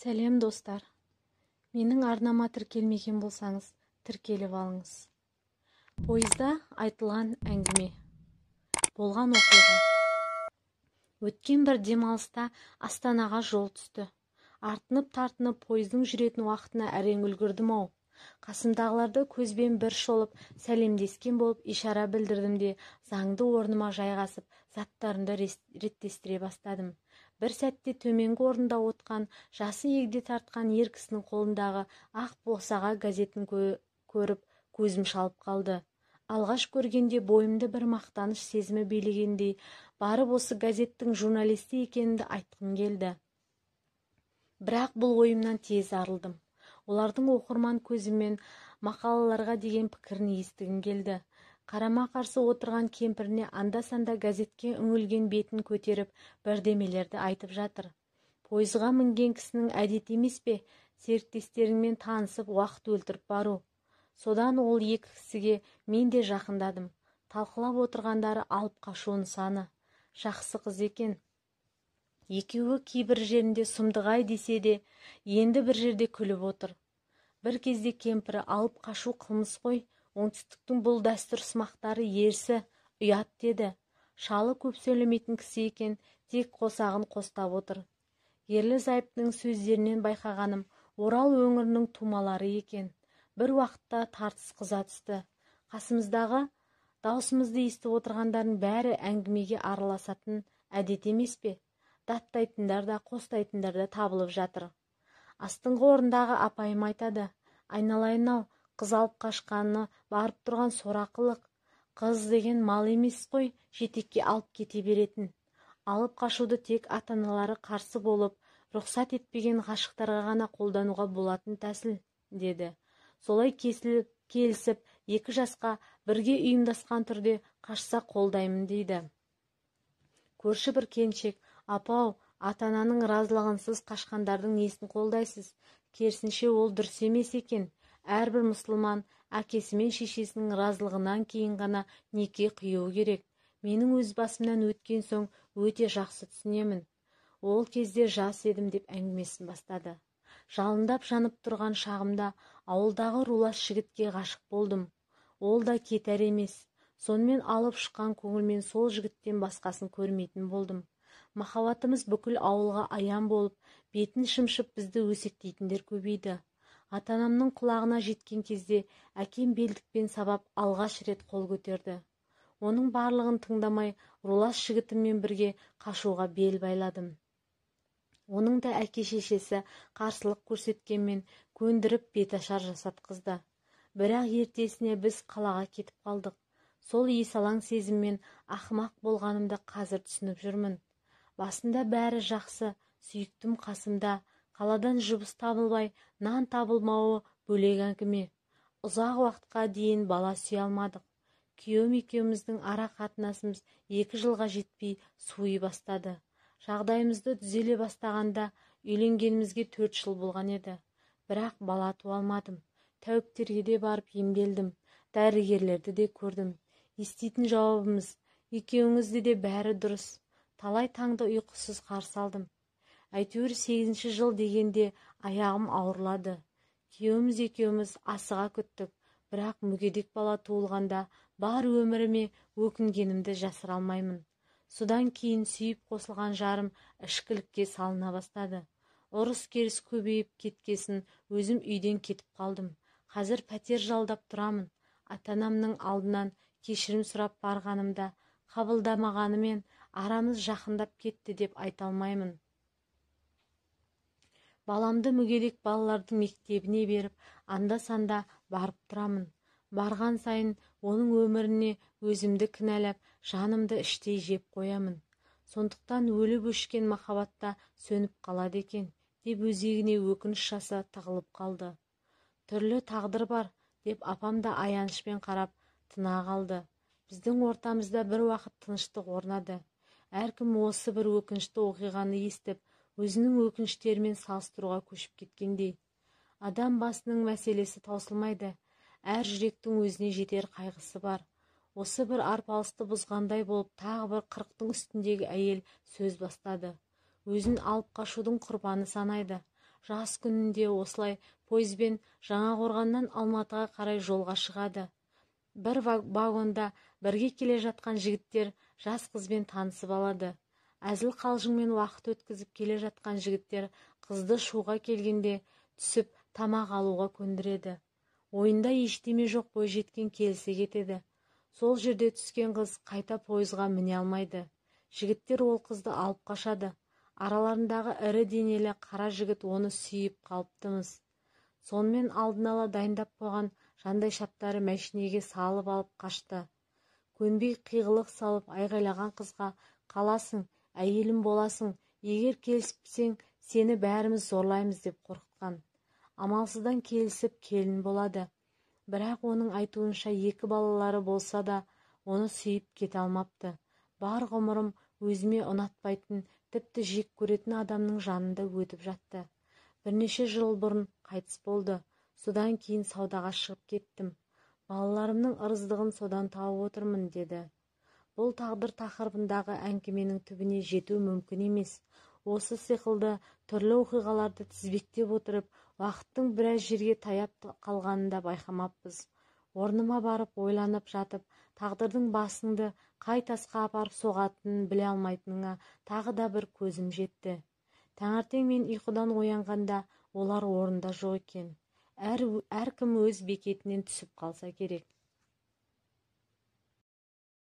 Сәлем достар, менің арнама тіркелмеген болсаңыз, тіркеліп алыңыз. Пойызда айтылған әңгіме. Болған оқиға. Өткен бір демалыста Астанаға жол түсті. Артынып-тартынып пойыздың жүретін уақытына әрең үлгірдім-ау. Қасымдағыларды көзбен бір шолып, сәлемдескен болып ишара білдірдім де, заңды орныма жайғасып, заттарымды реттестіре бастадым. Бір сәтте төменгі орында отқан, жасы егде тартқан ер кісінің қолындағы ақ босаға газетін көріп, көзім шалып қалды. Алғаш көргенде бойымды бір мақтаныш сезімі билегендей, барып осы газеттің журналисті екенімді айтқым келді. Бірақ бұл ойымнан тез арылдым. Олардың оқырман көзімен мақалаларға деген пікірін естігім келді. Қарама-қарсы отырған кемпіріне анда-санда газетке үңілген бетін көтеріп, бірдемелерді айтып жатыр. Пойызға мінген кісінің әдеті емес пе, серіктестеріңмен танысып уақыт өлтіріп бару. Содан ол екі кісіге мен де жақындадым. Талқылап отырғандары алып қашу нысаны. Жақсы қыз екен. Екеуі кейбір жерінде сұмдығай десе де, енді бір жерде күліп отыр. Бір кезде кемпірі алып қашу қылмыс қой, оңтүстіктің бұл дәстүр сымақтары ерсі, ұят деді. Шалы көп сөйлемейтін кісі екен, тек қосағын қостап отыр. Ерлі-зайыптың сөздерінен байқағаным, Орал өңірінің тумалары екен. Бір уақытта тартыс қыза түсті. Қасымыздағы даусымызды естіп отырғандардың бәрі әңгімеге араласатын әдет емес пе? Даттайтындар да, қостайтындар да табылып жатыр. Астыңғы орындағы апайым айтады: айналайын-ау, қыз алып қашқаны барып тұрған сорақылық. Қыз деген мал емес қой, жетекке алып кете беретін. Алып қашуды тек ата-аналары қарсы болып, рұқсат етпеген ғашықтарға ғана қолдануға болатын тәсіл, деді. Солай келісіп, екі жасқа бірге ұйымдасқан түрде қашса қолдаймын дейді. Көрші бір келіншек: апау, ата-ананың разылығынсыз қашқандардың несін қолдайсыз? Керісінше ол дұрыс емес екен. Әрбір мұсылман әкесі мен шешесінің разылығынан кейін ғана неке қиюы керек. Менің өз басымнан өткен соң өте жақсы түсінемін. Ол кезде жас едім, деп әңгімесін бастады. Жалындап жанып тұрған шағымда ауылдағы рулас жігітке ғашық болдым. Ол да кетер емес. Сонымен алып шыққан көңілмен сол жігіттен басқасын көрмейтін болдым. Махаббатымыз бүкіл ауылға аян болып, бетін шымшып бізді өсектейтіндер көбейді. Ата-анамның құлағына жеткен кезде әкем белдікпен сабап алғаш рет қол көтерді. Оның барлығын тыңдамай, рулас жігітіммен бірге қашуға бел байладым. Оның да әке-шешесі қарсылық көрсеткенмен көндіріп беташар жасатқызды. Бірақ ертесіне біз қалаға кетіп қалдық. Сол есалаң сезіммен ақымақ болғанымды қазір түсініп жүрмін. Басында бәрі жақсы, сүйіктім қасымда, қаладан жұмыс табылмай, нан табылмауы бөлек әңгіме. Ұзақ уақытқа дейін бала сүйе алмадық. Күйеуім екеуміздің ара қатынасымыз 2 жылға жетпей суый бастады. Жағдайымызды түзеле бастағанда үйленгенімізге 4 жыл болған еді. Бірақ бала туа алмадым. Тәуіптерге де барып емделдім. Дәрігерлерді де көрдім. Еститін жауабымыз: екеуіңізде де бәрі дұрыс. Талай таңды ұйқысыз қарсы алдым. Әйтеуір 8-ші жыл дегенде аяғым ауырлады. Күйеуіміз екеуміз асыға күттік. Бірақ мүгедек бала туылғанда бар өміріме өкінгенімді жасыра алмаймын. Содан кейін сүйіп қосылған жарым ішкілікке салына бастады. Ұрыс-керіс көбейіп кеткесін өзім үйден кетіп қалдым. Қазір пәтер жалдап тұрамын. Ата-анамның алдынан кешірім сұрап барғанымда қабылдамағанымен арамыз жақындап кетті деп айта алмаймын. Баламды мүгедек балалардың мектебіне беріп, анда-санда барып тұрамын. Барған сайын оның өміріне өзімді кінәлап, жанымды іштей жеп қоямын. Сондықтан өліп өшкен махаббатта сөніп қалады екен, деп өзегіне өкініш жасы тығылып қалды. Түрлі тағдыр бар, деп апам да аянышпен қарап тына қалды. Біздің ортамызда бір уақыт тыныштық орнады. Әркім осы бір өкінішті оқиғаны естіп, өзінің өкініштерімен салыстыруға көшіп кеткендей. Адам басының мәселесі таусылмайды. Әр жүректің өзіне жетер қайғысы бар. Осы бір арпалысты бұзғандай болып, тағы бір 40-тың үстіндегі әйел сөз бастады. Өзін алып қашудың құрбаны санайды. жаз күнінде осылай пойызбен Жаңақорғаннан Алматыға қарай жолға шығады. Бір вагонда бірге келе жатқан жігіттер жас қызбен танысып алады. Әзіл қалжыңмен уақыт өткізіп келе жатқан жігіттер қызды шуға келгенде түсіп тамақ алуға көндіреді. Ойында ештеме жоқ бойжеткен келісе кетеді. Сол жерде түскен қыз қайта пойызға міне алмайды. Жігіттер ол қызды алып қашады. Араларындағы ірі денелі қара жігіт оны сүйіп қалыптымыз. Сонымен алдын ала дайындап қойған жандай шаптары мәшинеге салып алып қашты. Көнбей қиғылық салып айғайлаған қызға қаласың, әйелім боласың, егер келіспесең сені бәріміз зорлаймыз деп қорқытқан. Амалсыздан келісіп келін болады. Бірақ оның айтуынша екі балалары болса да оны сүйіп кете алмапты. Бар ғұмырым өзіме ұнатпайтын, тіпті жек көретін адамның жанында өтіп жатты. Бірнеше жыл бұрын қайтыс болды. Содан кейін саудаға шығып кеттім. Балаларымның ырыздығын содан тауып отырмын, деді. Бұл тағдыр тақырыбындағы әңгіменің түбіне жету мүмкін емес. Осы сиқылды түрлі оқиғаларды тізбектеп отырып, уақыттың біраз жерге таяп қалғанын да байқамаппыз. Орныма барып ойланып жатып, тағдырдың басыңды қай тасқа апарып соғатынын біле алмайтыныңа тағы да бір көзім жетті. Таңертең мен ұйқыдан оянғанда олар орында жоқ екен. Әркім өз бекетінен түсіп қалса керек.